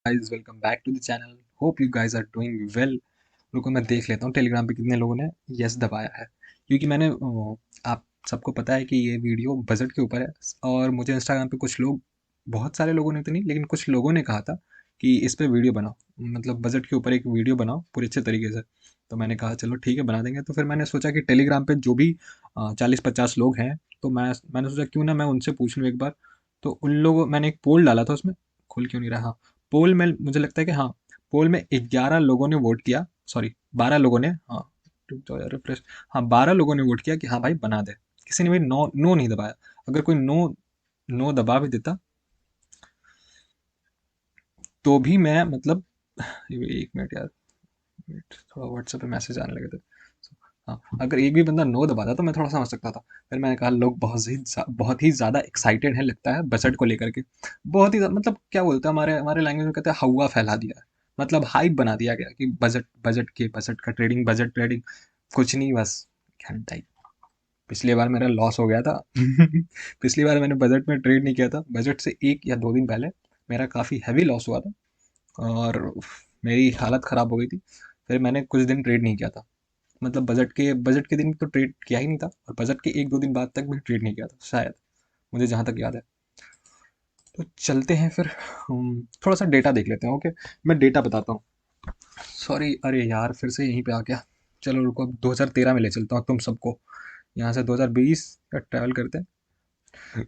Guys welcome back to the channel. Hope you guys are doing well. रुको मैं देख लेता हूँ टेलीग्राम पे कितने लोगों ने यस दबाया है, क्योंकि आप सबको पता है कि ये वीडियो बजट के ऊपर है। और मुझे इंस्टाग्राम पे कुछ लोग, बहुत सारे लोगों ने तो नहीं लेकिन कुछ लोगों ने कहा था कि इस पे वीडियो बनाओ, मतलब बजट के ऊपर एक वीडियो बनाओ पूरे अच्छे तरीके से। तो मैंने कहा चलो ठीक है बना देंगे। तो फिर मैंने सोचा कि टेलीग्राम पे जो भी 40-50 लोग हैं, तो मैंने सोचा क्यों ना मैं उनसे पूछ लूँ एक बार। तो उन लोगों मैंने एक पोल डाला था, उसमें खुल क्यों नहीं रहा। हाँ, पोल में मुझे लगता है कि हाँ, पोल में 11 लोगों ने वोट किया, सॉरी 12 लोगों ने। हाँ, रुक जाओ यार, रिफ्रेश। हाँ, 12 लोगों ने वोट किया कि हाँ भाई बना दे। किसी ने भी नो नो नहीं दबाया। अगर कोई नो नो दबा भी देता तो भी मैं मतलब एक मिनट यार, वेट, थोड़ा व्हाट्सएप पे मैसेज आने लगे थे। हाँ, अगर एक भी बंदा नो दबाता तो मैं थोड़ा समझ सकता था। फिर मैंने कहा लोग बहुत ही ज़्यादा एक्साइटेड हैं लगता है बजट को लेकर के। बहुत ही मतलब क्या बोलते हैं, हमारे हमारे लैंग्वेज में कहते हैं हवा फैला दिया है। मतलब हाइप बना दिया गया कि बजट का ट्रेडिंग, बजट ट्रेडिंग कुछ नहीं, बस घंटा ही। पिछली बार मेरा लॉस हो गया था। पिछली बार मैंने बजट में ट्रेड नहीं किया था, बजट से 1 या 2 दिन पहले मेरा काफ़ी हैवी लॉस हुआ था। और मेरी हालत ख़राब हो गई थी। फिर मैंने कुछ दिन ट्रेड नहीं किया था। मतलब बजट के दिन तो ट्रेड किया ही नहीं था, और बजट के 1-2 दिन बाद तक भी ट्रेड नहीं किया था शायद, मुझे जहाँ तक याद है। तो चलते हैं फिर, थोड़ा सा डेटा देख लेते हैं। ओके, मैं डेटा बताता हूँ। सॉरी, अरे यार फिर से यहीं पे आ गया। चलो रुको, अब 2013 में ले चलता हूँ तुम सबको। यहाँ से 2020 का ट्रैवल करते हैं।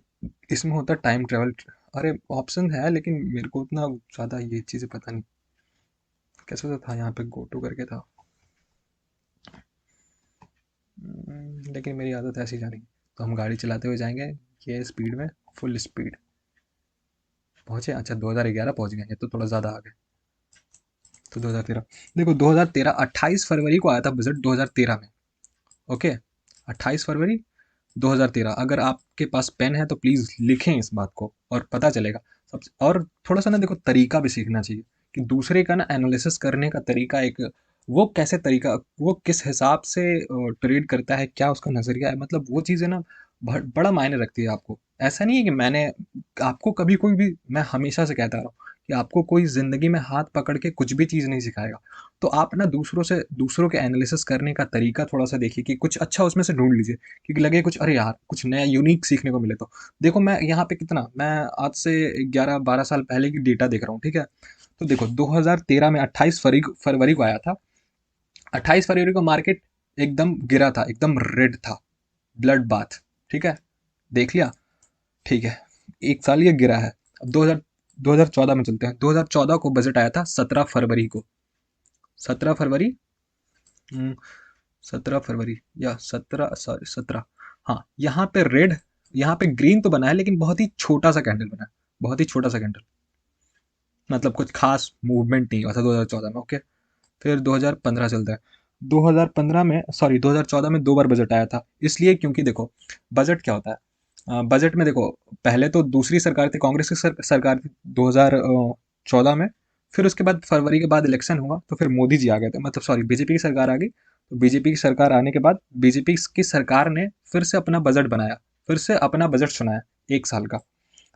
इसमें होता है टाइम ट्रैवल। अरे ऑप्शन है लेकिन मेरे को उतना ज़्यादा ये चीज़ें पता नहीं। कैसे तो था, यहाँ पे गो टू करके था। लेकिन मेरी आदत ऐसी जा रही। तो हम गाड़ी चलाते हुए जाएंगे, ये स्पीड में, फुल स्पीड। पहुंचे, अच्छा 2011 पहुंच गए, ये तो थोड़ा ज़्यादा आ गए। तो 2013, देखो 2013 28 फरवरी को आया था बजट 2013 में। ओके, 28 फरवरी 2013। अगर आपके पास पेन है तो प्लीज़ लिखें इस बात को, और पता चलेगा सबसे। और थोड़ा सा ना देखो, तरीका भी सीखना चाहिए कि दूसरे का ना एनालिसिस करने का तरीका, एक वो कैसे तरीका, वो किस हिसाब से ट्रेड करता है, क्या उसका नज़रिया है, मतलब वो चीज़ें ना बड़ा मायने रखती है आपको। ऐसा नहीं है कि मैंने आपको कभी कोई भी, मैं हमेशा से कहता रहा हूँ कि आपको कोई ज़िंदगी में हाथ पकड़ के कुछ भी चीज़ नहीं सिखाएगा। तो आप ना दूसरों के एनालिसिस करने का तरीका थोड़ा सा देखिए कि कुछ अच्छा उसमें से ढूंढ लीजिए। क्योंकि लगे कुछ, अरे यार कुछ नया यूनिक सीखने को मिले। तो देखो, मैं यहाँ पे कितना, मैं आज से 11-12 साल पहले की डेटा देख रहा हूँ, ठीक है। तो देखो 2013 में 28 फरवरी को आया था। 28 फरवरी को मार्केट एकदम गिरा था, एकदम रेड था, ब्लड बाथ। ठीक है, देख लिया, ठीक है। एक साल ये गिरा है। अब 2014 में चलते हैं। 2014 को बजट आया था 17 फरवरी को। 17 फरवरी, 17 फरवरी या 17, सॉरी 17। हाँ, यहाँ पे रेड, यहाँ पे ग्रीन तो बना है लेकिन बहुत ही छोटा सा कैंडल बना है। बहुत ही छोटा सा कैंडल, मतलब कुछ खास मूवमेंट नहीं हुआ था 2014 में। ओके, फिर 2015 चलता है। 2015 में, सॉरी 2014 में 2 बार बजट आया था, इसलिए क्योंकि देखो बजट क्या होता है। बजट में देखो, पहले तो दूसरी सरकार थी, कांग्रेस की सरकार थी 2014 में। फिर उसके बाद फरवरी के बाद इलेक्शन हुआ तो फिर मोदी जी आ गए थे, मतलब सॉरी बीजेपी की सरकार आ गई। तो बीजेपी की सरकार आने के बाद बीजेपी की सरकार ने फिर से अपना बजट बनाया, फिर से अपना बजट सुनाया 1 साल का।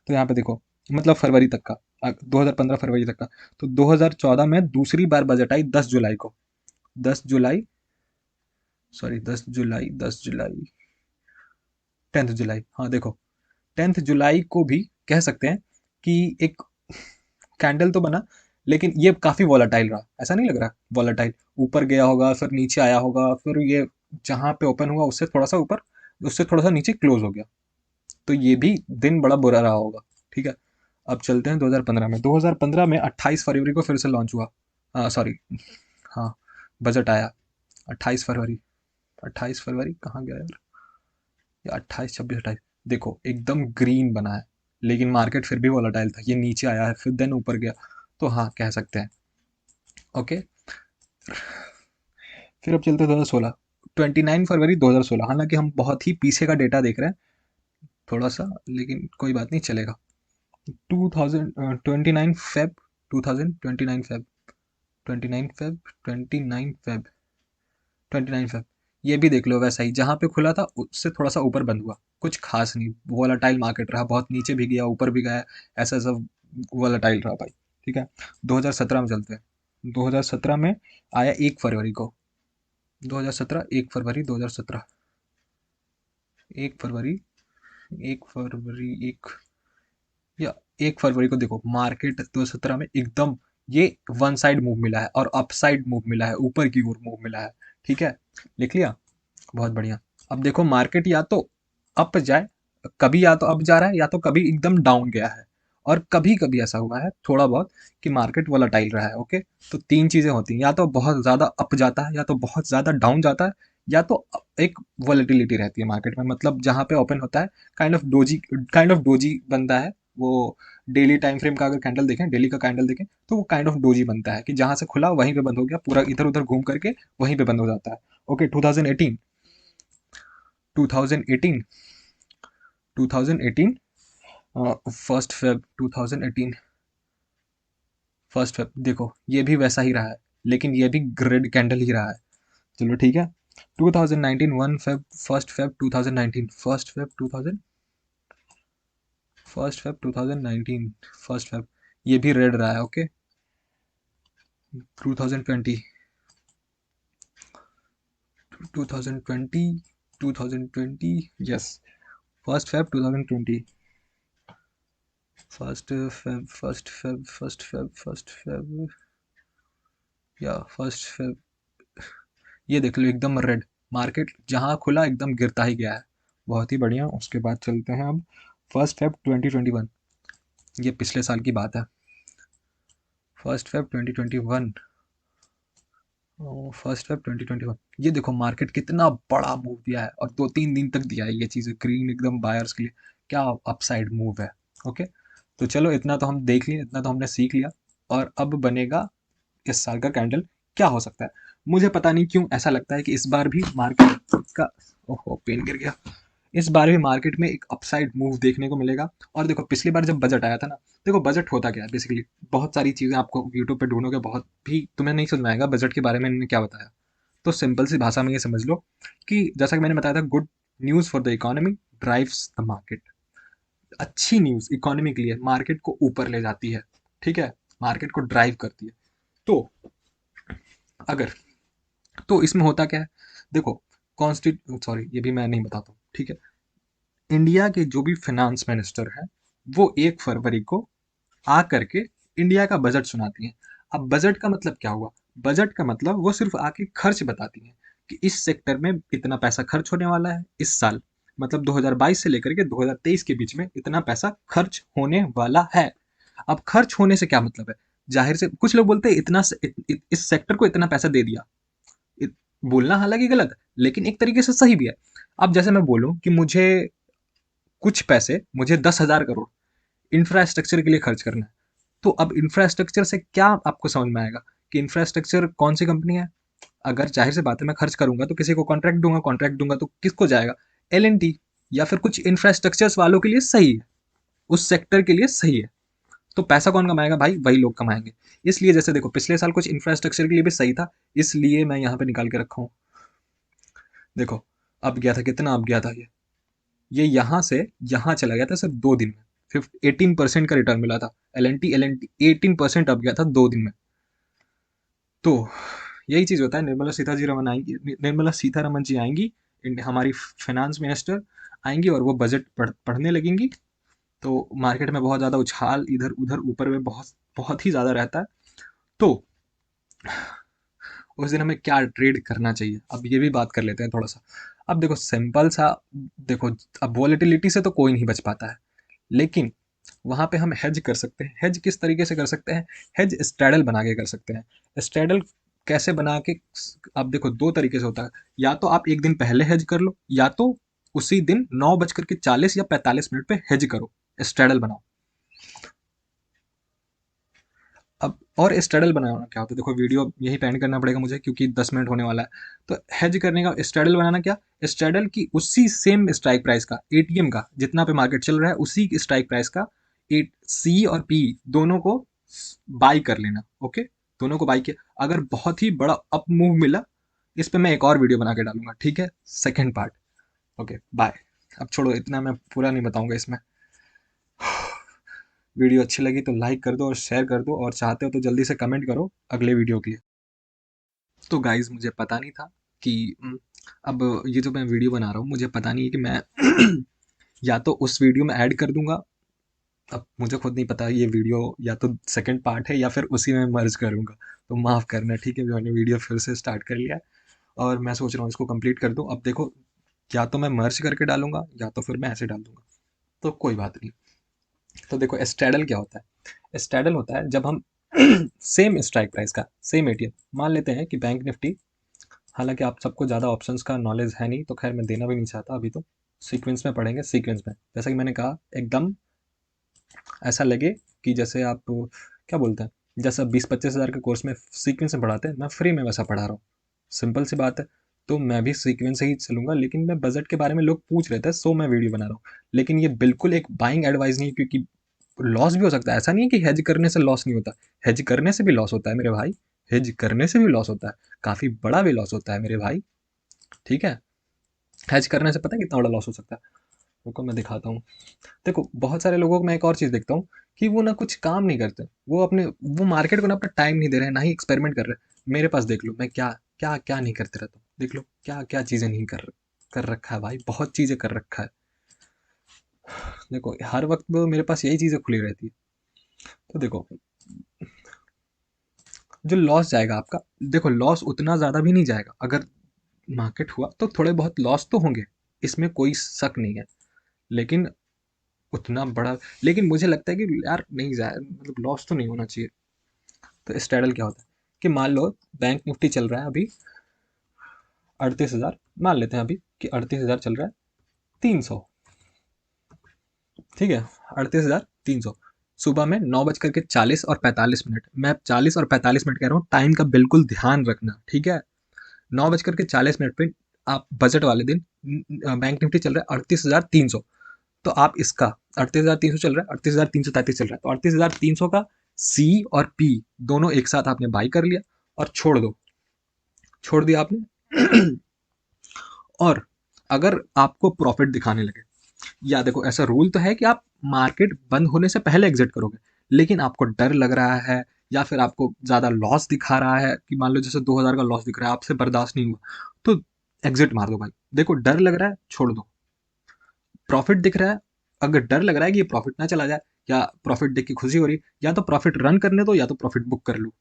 तो यहाँ पे देखो, मतलब फरवरी तक का, 2015 फरवरी तक का। तो 2014 में दूसरी बार बजट आई 10 जुलाई को। 10 जुलाई, सॉरी 10 जुलाई, 10 जुलाई, 10 जुलाई। हाँ देखो, 10 जुलाई को भी कह सकते हैं कि एक कैंडल तो बना, लेकिन ये काफ़ी वॉलेटाइल रहा। ऐसा नहीं लग रहा वॉलेटाइल, ऊपर गया होगा फिर नीचे आया होगा, फिर ये जहाँ पे ओपन हुआ उससे थोड़ा सा ऊपर, उससे थोड़ा सा नीचे क्लोज हो गया। तो ये भी दिन बड़ा बुरा रहा होगा। ठीक है, अब चलते हैं 2015 में। 2015 में 28 फरवरी को फिर से लॉन्च हुआ, सॉरी, हाँ, बजट आया 28 फरवरी। 28 फरवरी कहाँ गया यार, ये 28, 26, 28। देखो एकदम ग्रीन बना है, लेकिन मार्केट फिर भी वॉलेटाइल था, ये नीचे आया है फिर देन ऊपर गया। तो हाँ, कह सकते हैं। ओके, फिर अब चलते हैं 2016। 29 फरवरी 2016, हालांकि हम बहुत ही पीछे का डेटा देख रहे हैं थोड़ा सा, लेकिन कोई बात नहीं, चलेगा। 29 Feb 2029 Feb, 29 Feb, 29 Feb, 29 Feb. ये भी देख लो वैसा ही, जहाँ पे खुला था उससे थोड़ा सा ऊपर बंद हुआ। कुछ खास नहीं, वोलाटाइल मार्केट रहा, बहुत नीचे भी गया ऊपर भी गया, ऐसा सब वोलाटाइल रहा भाई। ठीक है, 2017 में चलते हैं। 2017 में आया 1 फरवरी को, 2017 1 फरवरी 2017, 1 फरवरी, 1 फरवरी, या 1 फरवरी को देखो मार्केट 2017 में एकदम ये वन साइड मूव मिला है और अप साइड मूव मिला है, ऊपर की ओर मूव मिला है। ठीक है, लिख लिया, बहुत बढ़िया। अब देखो मार्केट या तो अप जाए, कभी या तो अप जा रहा है या तो कभी एकदम डाउन गया है, और कभी कभी ऐसा हुआ है थोड़ा बहुत कि मार्केट वोलाटाइल रहा है। ओके, तो तीन चीजें होती हैं, या तो बहुत ज्यादा अप जाता है, या तो बहुत ज्यादा डाउन जाता है, या तो एक वॉलेटिलिटी रहती है मार्केट में, मतलब जहां पे ओपन होता है काइंड ऑफ डोजी बनता है वो। डेली टाइम फ्रेम का अगर कैंडल देखें, डेली का कैंडल देखें, तो वो काइंड ऑफ डोजी बनता है कि जहां से खुला वहीं पे बंद हो गया, पूरा इधर उधर घूम करके वहीं पे बंद हो जाता है। Okay, 2018, 2018, 2018, first Feb 2018, first Feb देखो ये भी वैसा ही रहा है, लेकिन ये भी ग्रेड कैंडल ही रहा है। चलो ठीक है, 2019 1 Feb, first Feb 2019, first Feb 2000, first Feb 2019, first Feb, ये भी रेड रहा है। Okay, 2020, 2020, 2020, yes, first Feb 2020, first Feb, first Feb, first Feb, first Feb, या फर्स्ट फेब, ये देख लो एकदम रेड, मार्केट जहां खुला एकदम गिरता ही गया है। बहुत ही बढ़िया। उसके बाद चलते हैं अब फर्स्ट फेब 2021, ये पिछले साल की बात है। फर्स्ट फेब 2021, फर्स्ट फेब 2021, ये देखो मार्केट कितना बड़ा मूव दिया है, और 2-3 दिन तक दिया है ये चीज़ें, ग्रीन एकदम बायर्स के लिए, क्या अपसाइड मूव है। ओके, तो चलो इतना तो हम देख लिए, इतना तो हमने सीख लिया, और अब बनेगा इस साल का कैंडल क्या हो सकता है। मुझे पता नहीं क्यों ऐसा लगता है कि इस बार भी मार्केट का, ओहो पेन गिर गया, इस बार भी मार्केट में एक अपसाइड मूव देखने को मिलेगा। और देखो पिछली बार जब बजट आया था ना, देखो बजट होता क्या है बेसिकली, बहुत सारी चीज़ें आपको यूट्यूब पे ढूंढोगे, बहुत भी तुम्हें नहीं समझ में आएगा बजट के बारे में इन्होंने क्या बताया। तो सिंपल सी भाषा में ये समझ लो कि जैसा कि मैंने बताया था, good news for the economy drives the market. अच्छी न्यूज़ इकोनॉमी के लिए मार्केट को ऊपर ले जाती है, ठीक है, मार्केट को ड्राइव करती है। तो अगर, तो इसमें होता क्या है, देखो कॉन्स्टिट्यूट, सॉरी ये भी मैं नहीं बताता हूँ, ठीक है, इंडिया के जो भी फाइनेंस मिनिस्टर हैं वो 1 फरवरी को आ करके इंडिया का बजट सुनाती हैं। अब बजट का मतलब क्या हुआ, बजट का मतलब वो सिर्फ आके खर्च बताती हैं कि इस सेक्टर में इतना पैसा खर्च होने वाला है इस साल, मतलब 2022 से लेकर के 2023 के बीच में इतना पैसा खर्च होने वाला है। अब खर्च होने से क्या मतलब है, जाहिर से कुछ लोग बोलते हैं इतना इस सेक्टर को इतना पैसा दे दिया, बोलना हालांकि गलत है लेकिन एक तरीके से सही भी है। अब जैसे मैं बोलूं कि मुझे कुछ पैसे, मुझे 10,000 करोड़ इंफ्रास्ट्रक्चर के लिए खर्च करना है, तो अब इंफ्रास्ट्रक्चर से क्या आपको समझ में आएगा कि इंफ्रास्ट्रक्चर कौन सी कंपनी है। अगर जाहिर सी बात है मैं खर्च करूंगा तो किसी को कॉन्ट्रैक्ट दूंगा तो किसको जाएगा, L&T, या फिर कुछ इंफ्रास्ट्रक्चर्स वालों के लिए सही है, उस सेक्टर के लिए सही है। तो पैसा कौन कमाएगा भाई, वही लोग कमाएंगे। इसलिए जैसे देखो पिछले साल कुछ इंफ्रास्ट्रक्चर के लिए भी सही था, इसलिए मैं यहाँ पे निकाल के रखा हूँ। देखो अब गया था कितना, अब गया था ये यहाँ से यहाँ चला गया था सिर्फ 2 दिन में, 18% का रिटर्न मिला था। एल एन टी 18% अब गया था 2 दिन में। तो यही चीज़ होता है, निर्मला सीतारमन जी आएंगी, हमारी फाइनेंस मिनिस्टर आएंगी, और वो बजट पढ़ने लगेंगी, तो मार्केट में बहुत ज़्यादा उछाल इधर उधर ऊपर में बहुत बहुत ही ज़्यादा रहता है। तो उस दिन हमें क्या ट्रेड करना चाहिए, अब ये भी बात कर लेते हैं थोड़ा सा। अब देखो सिंपल सा, देखो अब वॉलेटिलिटी से तो कोई नहीं बच पाता है, लेकिन वहाँ पे हम हेज कर सकते हैं। हेज किस तरीके से कर सकते हैं, हेज स्ट्रैडल बना के कर सकते हैं। स्ट्रैडल कैसे बना के, अब देखो 2 तरीके से होता है, या तो आप एक दिन पहले हेज कर लो, या तो उसी दिन 9:40 या 45 मिनट पे हेज करो, स्ट्रैडल बनाओ। अब और स्ट्रैडल बनाना क्या होता है, देखो वीडियो यही पेंड करना पड़ेगा मुझे क्योंकि 10 मिनट होने वाला है। तो हेज करने का स्ट्रैडल बनाना क्या, स्ट्रैडल की उसी सेम स्ट्राइक प्राइस का, एटीएम का जितना पे मार्केट चल रहा है उसी स्ट्राइक प्राइस का एट सी और पी दोनों को बाई कर लेना। ओके, दोनों को बाई किया, अगर बहुत ही बड़ा अप मूव मिला, इस पे मैं एक और वीडियो बना के डालूंगा, ठीक है, सेकेंड पार्ट। Okay bye. अब छोड़ो, इतना मैं पूरा नहीं बताऊंगा इसमें, वीडियो अच्छी लगी तो लाइक कर दो और शेयर कर दो, और चाहते हो तो जल्दी से कमेंट करो अगले वीडियो के लिए। तो गाइज़ मुझे पता नहीं था कि अब ये जो मैं वीडियो बना रहा हूँ, मुझे पता नहीं है कि मैं या तो उस वीडियो में ऐड कर दूंगा, अब मुझे खुद नहीं पता ये वीडियो या तो सेकंड पार्ट है या फिर उसी में मर्ज करूंगा, तो माफ़ करना, ठीक है। मैंने वीडियो फिर से स्टार्ट कर लिया है और मैं सोच रहा हूँ इसको कंप्लीट कर दूँ। अब देखो, या तो मैं मर्ज करके डालूंगा या तो फिर मैं ऐसे डाल दूंगा, तो कोई बात नहीं। तो देखो स्ट्रैडल क्या होता है। स्ट्रैडल होता है जब हम सेम स्ट्राइक प्राइस का सेम एटीएम मान लेते हैं कि बैंक निफ्टी, हालांकि आप सबको ज़्यादा ऑप्शंस का नॉलेज है नहीं तो खैर मैं देना भी नहीं चाहता अभी, तो सीक्वेंस में पढ़ेंगे। सीक्वेंस में जैसा कि मैंने कहा, एकदम ऐसा लगे कि जैसे आप क्या बोलते हैं, जैसा 20-25 हज़ार के कोर्स में सीक्वेंस में पढ़ाते हैं, मैं फ्री में वैसा पढ़ा रहा हूँ। सिंपल सी बात है। तो मैं भी सीक्वेंस से ही चलूंगा, लेकिन मैं बजट के बारे में लोग पूछ रहे थे सो मैं वीडियो बना रहा हूँ। लेकिन ये बिल्कुल एक बाइंग एडवाइस नहीं है, क्योंकि लॉस भी हो सकता है। ऐसा नहीं है कि हेज करने से लॉस नहीं होता, हेज करने से भी लॉस होता है मेरे भाई। हेज करने से भी लॉस होता है, काफ़ी बड़ा भी लॉस होता है मेरे भाई, ठीक है। हेज करने से पता है कितना बड़ा लॉस हो सकता है, रुको मैं दिखाता हूँ। देखो बहुत सारे लोगों को मैं एक और चीज़ देखता हूँ कि वो ना कुछ काम नहीं करते, वो मार्केट को ना अपना टाइम नहीं दे रहे हैं, ना ही एक्सपेरिमेंट कर रहे हैं। मेरे पास देख लो, मैं क्या क्या क्या नहीं करते रहता हूँ, देख लो क्या क्या चीज़ें नहीं कर रखा है भाई, बहुत चीज़ें कर रखा है। देखो हर वक्त वो मेरे पास यही चीज़ें खुली रहती है। तो देखो जो लॉस जाएगा आपका, देखो लॉस उतना ज़्यादा भी नहीं जाएगा। अगर मार्केट हुआ तो थोड़े बहुत लॉस तो होंगे, इसमें कोई शक नहीं है, लेकिन उतना बड़ा, लेकिन मुझे लगता है कि यार नहीं जाए, मतलब लॉस तो नहीं होना चाहिए। तो स्ट्रैडल क्या होता है कि मान लो बैंक निफ्टी चल रहा है अभी 38 हज़ार, मान लेते हैं अभी कि 38 हज़ार चल रहा है 300, ठीक है। 38,300 सुबह में 9:40 और 45 मिनट, मैं 40 और 45 मिनट कह रहा हूँ, टाइम का बिल्कुल ध्यान रखना, ठीक है। 9:40 पे आप बजट वाले दिन बैंक निफ्टी चल रहा है 38,300, तो आप इसका 38,300 चल रहा है, 38,333 चल रहा है, तो 38,300 का सी और पी दोनों एक साथ आपने बाई कर लिया और छोड़ दिया आपने। और अगर आपको प्रॉफिट दिखाने लगे, या देखो ऐसा रूल तो है कि आप मार्केट बंद होने से पहले एग्जिट करोगे, लेकिन आपको डर लग रहा है या फिर आपको ज़्यादा लॉस दिखा रहा है कि मान लो जैसे 2,000 का लॉस दिख रहा है, आपसे बर्दाश्त नहीं हुआ, तो एग्जिट मार दो भाई। देखो डर लग रहा है छोड़ दो, प्रॉफिट दिख रहा है, अगर डर लग रहा है कि ये प्रॉफिट ना चला जाए या प्रॉफिट देख के खुशी हो रही है, या तो प्रॉफिट रन करने दो या तो प्रॉफिट बुक कर लो।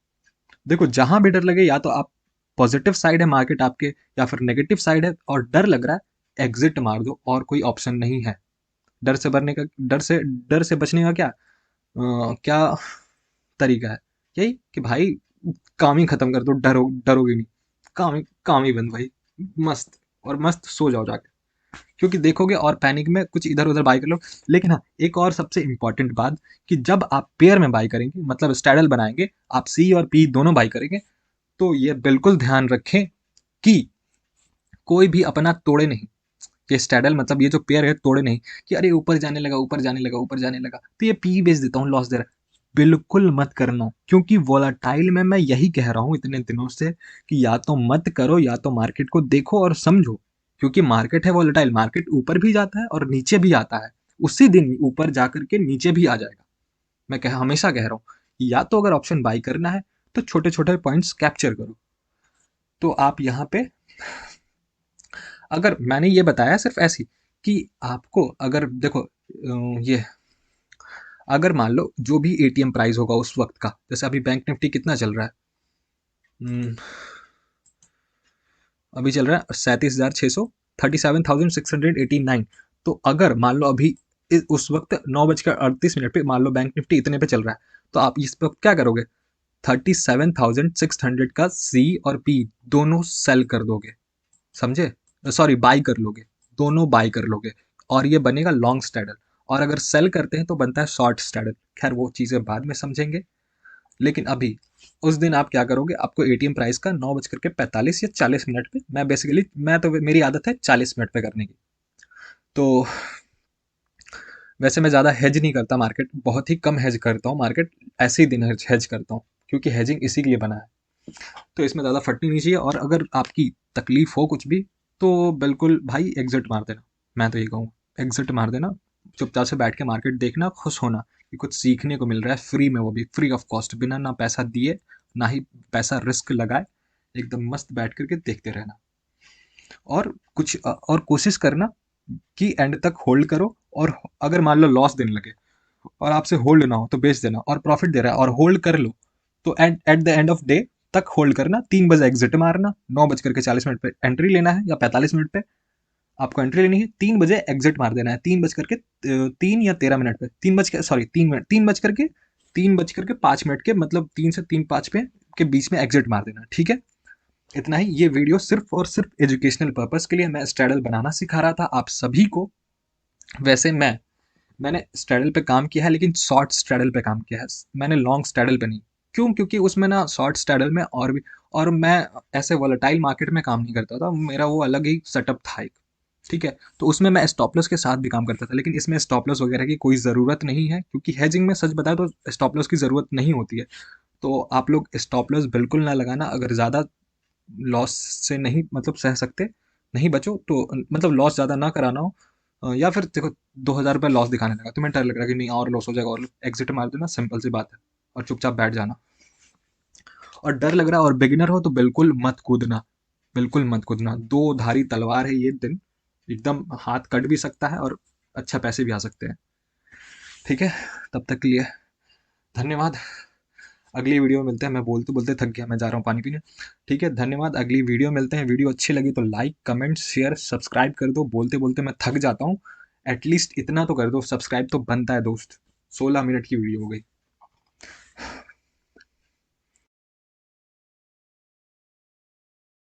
देखो जहां भी डर लगे, या तो आप पॉजिटिव साइड है मार्केट आपके या फिर नेगेटिव साइड है और डर लग रहा है, एग्जिट मार दो, और कोई ऑप्शन नहीं है। डर से बचने का, डर से बचने का क्या तरीका है, यही कि भाई काम ही खत्म कर दो, डरोगे नहीं, काम ही बंद भाई, मस्त और मस्त सो जाओ जाके, क्योंकि देखोगे और पैनिक में कुछ इधर उधर बाई कर लो। लेकिन हाँ, एक और सबसे इंपॉर्टेंट बात, कि जब आप पेयर में बाई करेंगे, मतलब स्टैडल बनाएंगे, आप सी और पी दोनों बाई करेंगे, तो ये बिल्कुल ध्यान रखें कि कोई भी अपना तोड़े नहीं। ये स्टैडल मतलब ये जो पेयर है तोड़े नहीं, कि अरे ऊपर जाने लगा, ऊपर जाने लगा, ऊपर जाने लगा, तो ये पी बेच देता हूँ, लॉस दे रहा है। बिल्कुल मत करना, क्योंकि वोलाटाइल में मैं यही कह रहा हूँ इतने दिनों से कि या तो मत करो या तो मार्केट को देखो और समझो, क्योंकि मार्केट है वोलाटाइल, मार्केट ऊपर भी जाता है और नीचे भी आता है, उसी दिन ऊपर जाकर के नीचे भी आ जाएगा। मैं हमेशा कह रहा हूँ, या तो अगर ऑप्शन बाई करना है तो छोटे छोटे पॉइंट्स कैप्चर करो। तो आप यहाँ पे, अगर मैंने ये बताया सिर्फ ऐसी कि आपको अगर देखो ये, अगर मान लो जो भी एटीएम प्राइस होगा उस वक्त का, जैसे अभी बैंक निफ्टी कितना चल रहा है, हम्म, अभी चल रहा है 37,600, 37,689। तो अगर मान लो अभी उस वक्त 9:38 पे मान लो बैंक निफ्टी इतने पे चल रहा है, तो आप इस वक्त क्या करोगे, 37,600 का सी और पी दोनों सेल कर दोगे, समझे, सॉरी बाई कर लोगे, दोनों बाई कर लोगे, और ये बनेगा लॉन्ग स्ट्रैडल। और अगर सेल करते हैं तो बनता है शॉर्ट स्ट्रैडल, खैर वो चीज़ें बाद में समझेंगे। लेकिन अभी उस दिन आप क्या करोगे, आपको एटीएम प्राइस का 9:45 या 40 मिनट पे, मैं तो मेरी आदत है 40 मिनट पे करने की। तो वैसे मैं ज़्यादा हेज नहीं करता मार्केट, बहुत ही कम हेज करता हूँ मार्केट, ऐसे ही दिन हेज करता हूँ, क्योंकि हेजिंग इसी के लिए बना है। तो इसमें ज़्यादा फटनी नहीं चाहिए, और अगर आपकी तकलीफ हो कुछ भी तो बिल्कुल भाई एग्जिट मार देना, मैं तो ये कहूँगा एग्जिट मार देना, चुपचाप से बैठ के मार्केट देखना, खुश होना कि कुछ सीखने को मिल रहा है फ्री में, वो भी फ्री ऑफ कॉस्ट, बिना ना पैसा दिए ना ही पैसा रिस्क लगाए, एकदम मस्त बैठ करके देखते रहना। और कुछ और कोशिश करना कि एंड तक होल्ड करो, और अगर मान लो लॉस देने लगे और आपसे होल्ड ना हो तो बेच देना, और प्रॉफिट दे रहा है और होल्ड कर लो तो at the end of day तक होल्ड करना। 3 बजे एग्जिट मारना, 9:40 पे एंट्री लेना है या 45 मिनट पे आपको एंट्री लेनी है, 3 बजे एग्जिट मार देना है, 3 या 13 मिनट पे, 3 बज करके 5 मिनट के, मतलब 3 से 3:05 पे के बीच में एग्जिट मार देना, ठीक है। इतना ही। ये वीडियो सिर्फ और सिर्फ एजुकेशनल पर्पस के लिए मैं स्ट्रैडल बनाना सिखा रहा था आप सभी को। वैसे मैंने स्ट्रैडल पे काम किया है, लेकिन शॉर्ट स्ट्रैडल पे काम किया है, मैंने लॉन्ग स्ट्रैडल पे नहीं। क्यों? क्योंकि उसमें ना शॉर्ट स्ट्रैडल में और भी, और मैं ऐसे वॉलेटाइल मार्केट में काम नहीं करता था, मेरा वो अलग ही सेटअप था एक, ठीक है। तो उसमें मैं स्टॉप लॉस के साथ भी काम करता था, लेकिन इसमें स्टॉप लॉस वगैरह की कोई ज़रूरत नहीं है, क्योंकि हेजिंग में सच बताया तो स्टॉप लॉस की ज़रूरत नहीं होती है। तो आप लोग स्टॉप लॉस बिल्कुल ना लगाना, अगर ज़्यादा लॉस से नहीं मतलब सह सकते, नहीं बचो तो, मतलब लॉस ज़्यादा ना कराना हो, या फिर देखो 2,000 रुपये लॉस दिखाने लगा, तुम्हें डर लग रहा है कि नहीं और लॉस हो जाएगा, और एग्जिट मार देना, सिंपल सी बात है, और चुपचाप बैठ जाना। और डर लग रहा है और बिगिनर हो तो बिल्कुल मत कूदना, बिल्कुल मत कूदना। दो धारी तलवार है ये दिन, एकदम हाथ कट भी सकता है और अच्छा पैसे भी आ सकते हैं, ठीक है। तब तक के लिए धन्यवाद। अगली वीडियो में मिलते हैं। मैं बोलते बोलते थक गया, मैं जा रहा हूँ पानी पीने, ठीक है। धन्यवाद, अगली वीडियो मिलते हैं। वीडियो अच्छी लगी तो लाइक कमेंट शेयर सब्सक्राइब कर दो। बोलते बोलते मैं थक जाता हूँ, एटलीस्ट इतना तो कर दो, सब्सक्राइब तो बनता है दोस्त। 16 मिनट की वीडियो हो गई।